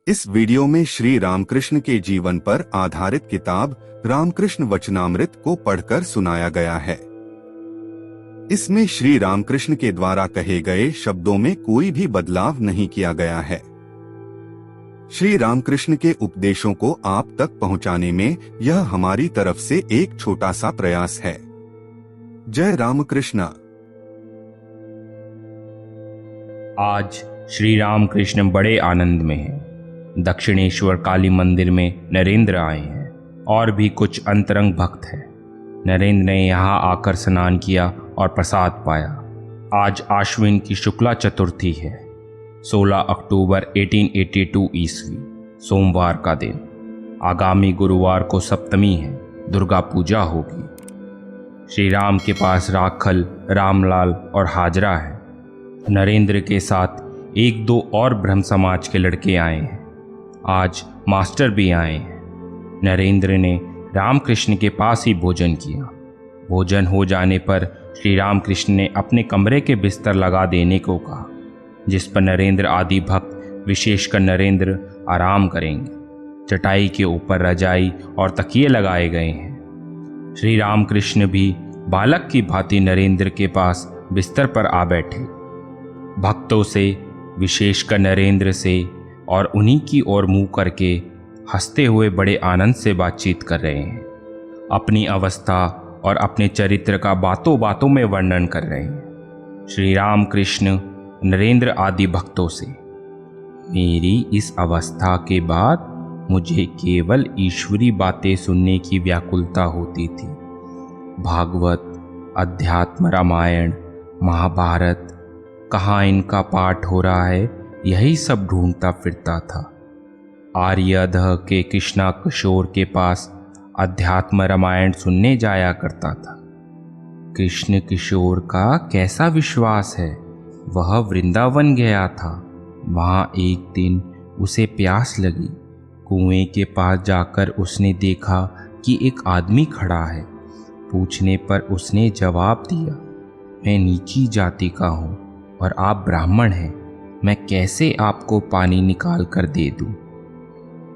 इस वीडियो में श्री रामकृष्ण के जीवन पर आधारित किताब रामकृष्ण वचनामृत को पढ़कर सुनाया गया है। इसमें श्री रामकृष्ण के द्वारा कहे गए शब्दों में कोई भी बदलाव नहीं किया गया है। श्री रामकृष्ण के उपदेशों को आप तक पहुंचाने में यह हमारी तरफ से एक छोटा सा प्रयास है। जय रामकृष्ण। आज श्री रामकृष्ण बड़े आनंद में हैं। दक्षिणेश्वर काली मंदिर में नरेंद्र आए हैं और भी कुछ अंतरंग भक्त हैं। नरेंद्र ने यहाँ आकर स्नान किया और प्रसाद पाया। आज आश्विन की शुक्ला चतुर्थी है, 16 अक्टूबर 1882 ईस्वी, सोमवार का दिन। आगामी गुरुवार को सप्तमी है, दुर्गा पूजा होगी। श्री राम के पास राखल, रामलाल और हाजरा है। नरेंद्र के साथ एक दो और ब्रह्म समाज के लड़के आए हैं। आज मास्टर भी आए हैं। नरेंद्र ने रामकृष्ण के पास ही भोजन किया। भोजन हो जाने पर श्री रामकृष्ण ने अपने कमरे के बिस्तर लगा देने को कहा, जिस पर नरेंद्र आदि भक्त, विशेषकर नरेंद्र, आराम करेंगे। चटाई के ऊपर रजाई और तकिए लगाए गए हैं। श्री रामकृष्ण भी बालक की भांति नरेंद्र के पास बिस्तर पर आ बैठे। भक्तों से, विशेषकर नरेंद्र से और उन्हीं की ओर मुंह करके हंसते हुए बड़े आनंद से बातचीत कर रहे हैं। अपनी अवस्था और अपने चरित्र का बातों बातों में वर्णन कर रहे हैं। श्री रामकृष्ण नरेंद्र आदि भक्तों से, मेरी इस अवस्था के बाद मुझे केवल ईश्वरी बातें सुनने की व्याकुलता होती थी। भागवत, अध्यात्म, रामायण, महाभारत, कहाँ इनका पाठ हो रहा है, यही सब ढूंढता फिरता था। आर्यधह के कृष्णा किशोर के पास अध्यात्म रामायण सुनने जाया करता था। कृष्ण किशोर का कैसा विश्वास है, वह वृंदावन गया था। वहाँ एक दिन उसे प्यास लगी। कुएं के पास जाकर उसने देखा कि एक आदमी खड़ा है। पूछने पर उसने जवाब दिया, मैं नीची जाति का हूँ और आप ब्राह्मण हैं, मैं कैसे आपको पानी निकाल कर दे दूँ।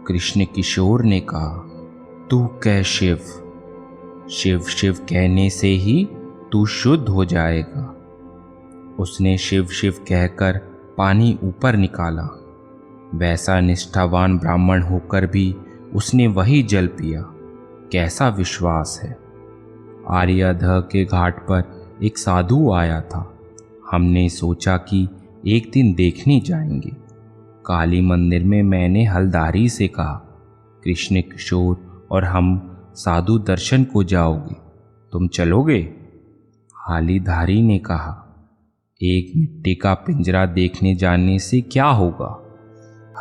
कृष्ण किशोर ने कहा, तू कह शिव, शिव शिव कहने से ही तू शुद्ध हो जाएगा। उसने शिव शिव कहकर पानी ऊपर निकाला। वैसा निष्ठावान ब्राह्मण होकर भी उसने वही जल पिया। कैसा विश्वास है। आर्यधह के घाट पर एक साधु आया था। हमने सोचा कि एक दिन देखने जाएंगे। काली मंदिर में मैंने हलदारी से कहा, कृष्ण किशोर और हम साधु दर्शन को जाओगे, तुम चलोगे? हालीधारी ने कहा, एक मिट्टी का पिंजरा देखने जाने से क्या होगा।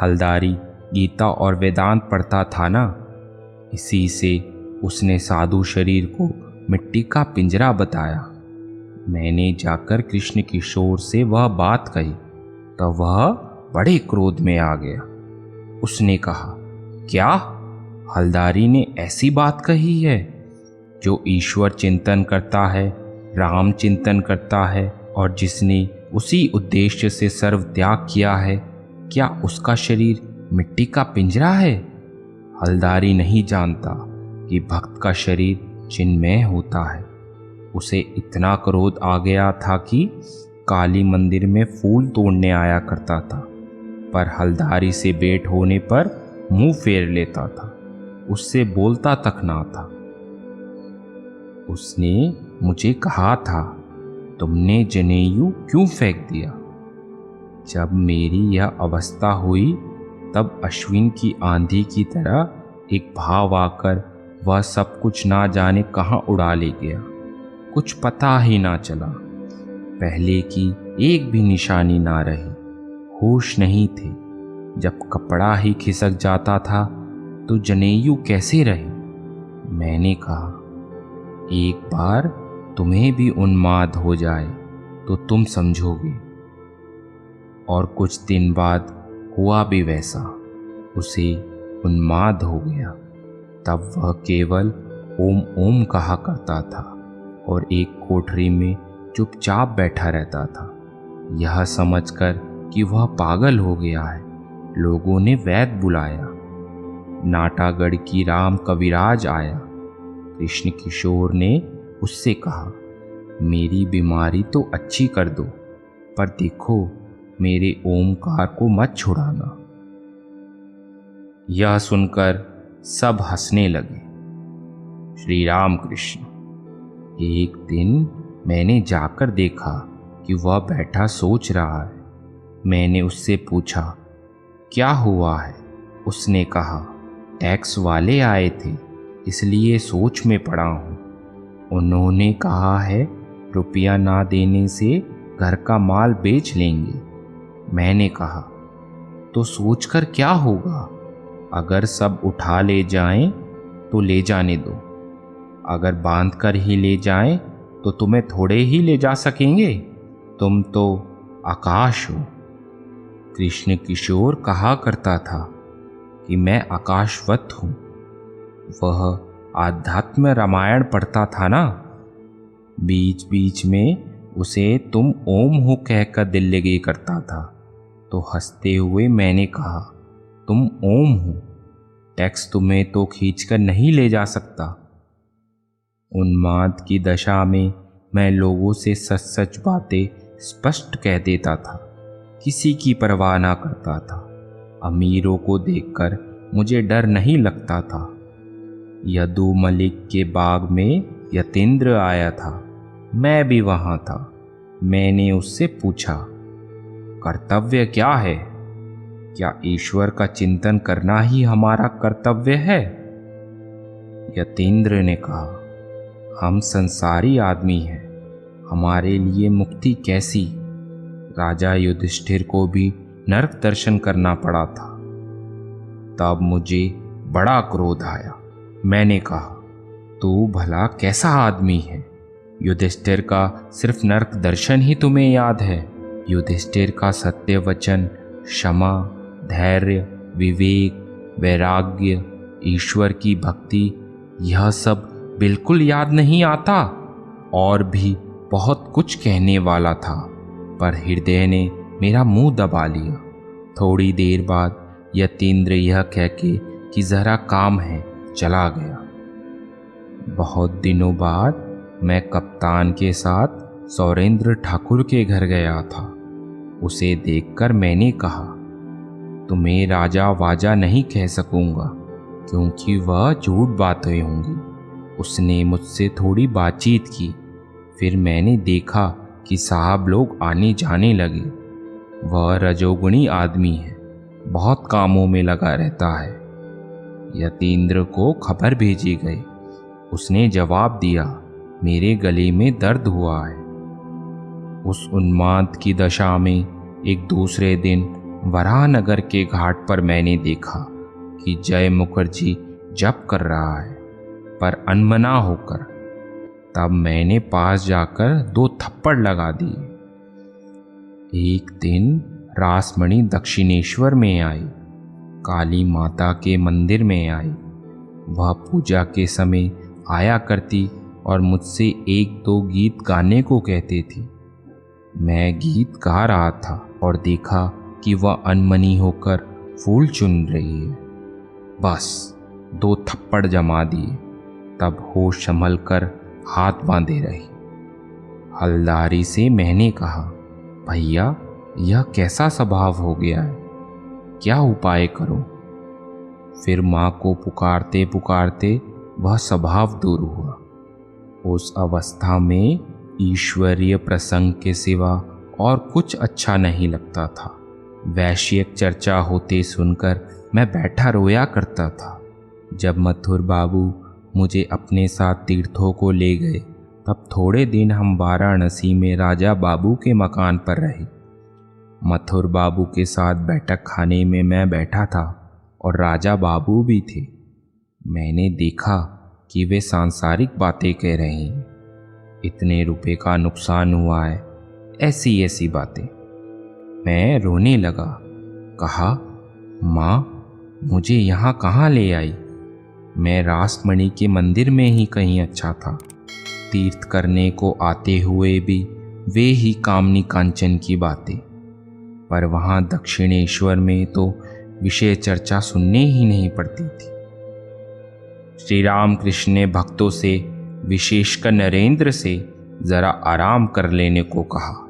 हलदारी गीता और वेदांत पढ़ता था ना, इसी से उसने साधु शरीर को मिट्टी का पिंजरा बताया। मैंने जाकर कृष्ण किशोर से वह बात कही तो वह बड़े क्रोध में आ गया। उसने कहा, क्या हलदारी ने ऐसी बात कही है? जो ईश्वर चिंतन करता है, राम चिंतन करता है और जिसने उसी उद्देश्य से सर्व त्याग किया है, क्या उसका शरीर मिट्टी का पिंजरा है? हलदारी नहीं जानता कि भक्त का शरीर चिन्मय होता है। उसे इतना क्रोध आ गया था कि काली मंदिर में फूल तोड़ने आया करता था, पर हलदारी से भेंट होने पर मुंह फेर लेता था, उससे बोलता तक ना था। उसने मुझे कहा था, तुमने जनेऊ क्यों फेंक दिया? जब मेरी यह अवस्था हुई तब अश्विन की आंधी की तरह एक भाव आकर वह सब कुछ ना जाने कहाँ उड़ा ले गया। कुछ पता ही ना चला। पहले की एक भी निशानी ना रही। होश नहीं थे। जब कपड़ा ही खिसक जाता था तो जनेऊ कैसे रही? मैंने कहा, एक बार तुम्हें भी उन्माद हो जाए तो तुम समझोगे। और कुछ दिन बाद हुआ भी वैसा। उसे उन्माद हो गया। तब वह केवल ओम ओम कहा करता था और एक कोठरी में चुपचाप बैठा रहता था। यह समझकर कि वह पागल हो गया है, लोगों ने वैद्य बुलाया। नाटागढ़ की राम कविराज आया। कृष्ण किशोर ने उससे कहा, मेरी बीमारी तो अच्छी कर दो, पर देखो मेरे ओमकार को मत छुड़ाना। यह सुनकर सब हंसने लगे। श्री राम कृष्ण। एक दिन मैंने जाकर देखा कि वह बैठा सोच रहा है। मैंने उससे पूछा, क्या हुआ है? उसने कहा, टैक्स वाले आए थे, इसलिए सोच में पड़ा हूँ। उन्होंने कहा है रुपया ना देने से घर का माल बेच लेंगे। मैंने कहा, तो सोचकर क्या होगा? अगर सब उठा ले जाएं तो ले जाने दो, अगर बांध कर ही ले जाएं तो तुम्हें थोड़े ही ले जा सकेंगे, तुम तो आकाश हो। कृष्ण किशोर कहा करता था कि मैं आकाशवत हूँ। वह आध्यात्म रामायण पढ़ता था ना, बीच बीच में उसे तुम ओम हो कहकर दिल लगे करता था। तो हंसते हुए मैंने कहा, तुम ओम हो, टैक्स तुम्हें तो खींचकर नहीं ले जा सकता। उन्माद की दशा में मैं लोगों से सच सच बातें स्पष्ट कह देता था, किसी की परवाह ना करता था। अमीरों को देखकर मुझे डर नहीं लगता था। यदु मलिक के बाग में यतीन्द्र आया था, मैं भी वहाँ था। मैंने उससे पूछा, कर्तव्य क्या है? क्या ईश्वर का चिंतन करना ही हमारा कर्तव्य है? यतीन्द्र ने कहा, हम संसारी आदमी हैं, हमारे लिए मुक्ति कैसी? राजा युधिष्ठिर को भी नरक दर्शन करना पड़ा था। तब मुझे बड़ा क्रोध आया। मैंने कहा, तू भला कैसा आदमी है? युधिष्ठिर का सिर्फ नरक दर्शन ही तुम्हें याद है। युधिष्ठिर का सत्य वचन, क्षमा, धैर्य, विवेक, वैराग्य, ईश्वर की भक्ति, यह सब बिल्कुल याद नहीं आता। और भी बहुत कुछ कहने वाला था, पर हृदय ने मेरा मुंह दबा लिया। थोड़ी देर बाद यतीन्द्र यह कह के कि ज़रा काम है, चला गया। बहुत दिनों बाद मैं कप्तान के साथ सौरेंद्र ठाकुर के घर गया था। उसे देखकर मैंने कहा, तुम्हें राजा वाजा नहीं कह सकूंगा, क्योंकि वह झूठ बातें होंगी। उसने मुझसे थोड़ी बातचीत की। फिर मैंने देखा कि साहब लोग आने जाने लगे। वह रजोगुणी आदमी है, बहुत कामों में लगा रहता है। यतीन्द्र को खबर भेजी गई। उसने जवाब दिया, मेरे गले में दर्द हुआ है। उस उन्माद की दशा में एक दूसरे दिन वराहनगर के घाट पर मैंने देखा कि जय मुखर्जी जप कर रहा है, पर अनमना होकर। तब मैंने पास जाकर 2 थप्पड़ लगा दिए। एक दिन रासमणि दक्षिणेश्वर में आई, काली माता के मंदिर में आई। वह पूजा के समय आया करती और मुझसे 1-2 गीत गाने को कहती थी। मैं गीत गा रहा था और देखा कि वह अनमनी होकर फूल चुन रही है। बस 2 थप्पड़ जमा दिए। तब होश संभल कर हाथ बांधे रही। हलदारी से मैंने कहा, भैया यह कैसा स्वभाव हो गया है, क्या उपाय करूं? फिर माँ को पुकारते पुकारते वह स्वभाव दूर हुआ। उस अवस्था में ईश्वरीय प्रसंग के सिवा और कुछ अच्छा नहीं लगता था। वैश्यिक चर्चा होते सुनकर मैं बैठा रोया करता था। जब मथुर बाबू मुझे अपने साथ तीर्थों को ले गए, तब थोड़े दिन हम वाराणसी में राजा बाबू के मकान पर रहे। मथुर बाबू के साथ बैठक खाने में मैं बैठा था और राजा बाबू भी थे। मैंने देखा कि वे सांसारिक बातें कह रहे हैं, इतने रुपए का नुकसान हुआ है, ऐसी ऐसी बातें। मैं रोने लगा। कहा, माँ मुझे यहाँ कहाँ ले आई? मैं रासमणि के मंदिर में ही कहीं अच्छा था। तीर्थ करने को आते हुए भी वे ही कामनी कांचन की बातें। पर वहाँ दक्षिणेश्वर में तो विषय चर्चा सुनने ही नहीं पड़ती थी। श्री रामकृष्ण ने भक्तों से, विशेषकर नरेंद्र से, जरा आराम कर लेने को कहा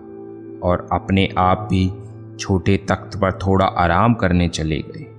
और अपने आप भी छोटे तख्त पर थोड़ा आराम करने चले गए।